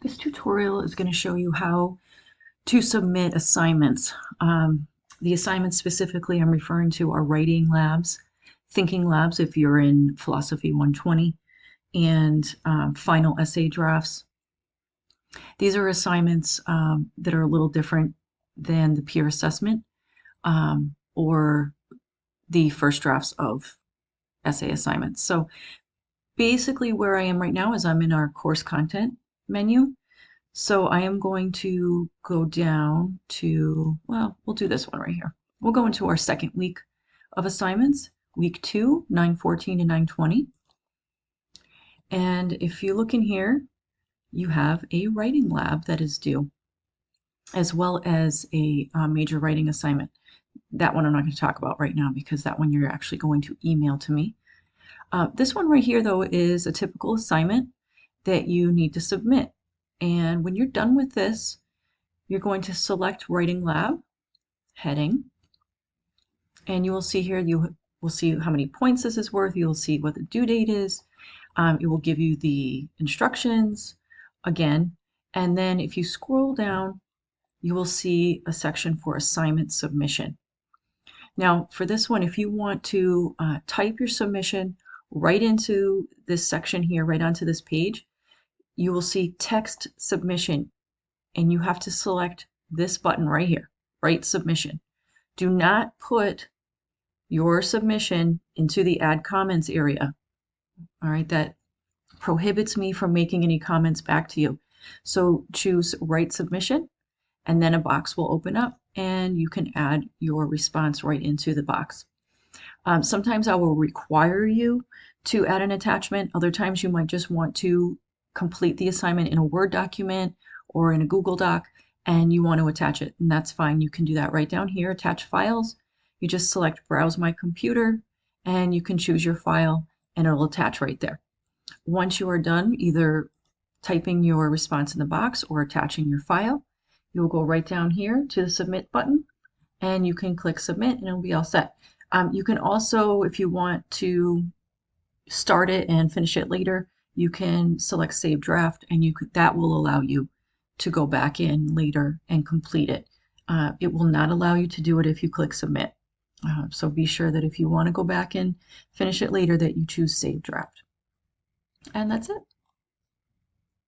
This tutorial is going to show you how to submit assignments. The assignments specifically I'm referring to are writing labs, thinking labs if you're in Philosophy 120, and final essay drafts. These are assignments that are a little different than the peer assessment or the first drafts of essay assignments. So basically where I am right now is I'm in our course content menu. So I am going to go down to, well, we'll do this one right here. We'll go into our second week of assignments, week 2, 9:14 to 9:20. And if you look in here, you have a writing lab that is due, as well as a major writing assignment. That one I'm not going to talk about right now because that one you're actually going to email to me. This one right here, though, is a typical assignment that you need to submit. And when you're done with this, you're going to select Writing Lab, heading, and you will see here, you will see how many points this is worth. You'll see what the due date is. It will give you the instructions again. And then if you scroll down, you will see a section for assignment submission. Now, for this one, if you want to type your submission right into this section here, right onto this page, you will see text submission, and you have to select this button right here, write submission. Do not put your submission into the add comments area. All right, that prohibits me from making any comments back to you. So choose write submission, and then a box will open up and you can add your response right into the box. Sometimes I will require you to add an attachment. Other times you might just want to complete the assignment in a Word document or in a Google Doc and you want to attach it, and that's fine. You can do that right down here, attach files. You just select browse my computer and you can choose your file and it'll attach right there. Once you are done either typing your response in the box or attaching your file, you'll go right down here to the submit button and you can click submit and it'll be all set. You can also, if you want to start it and finish it later, you can select save draft and that will allow you to go back in later and complete it. It will not allow you to do it if you click submit. So be sure that if you want to go back and finish it later that you choose save draft. And that's it.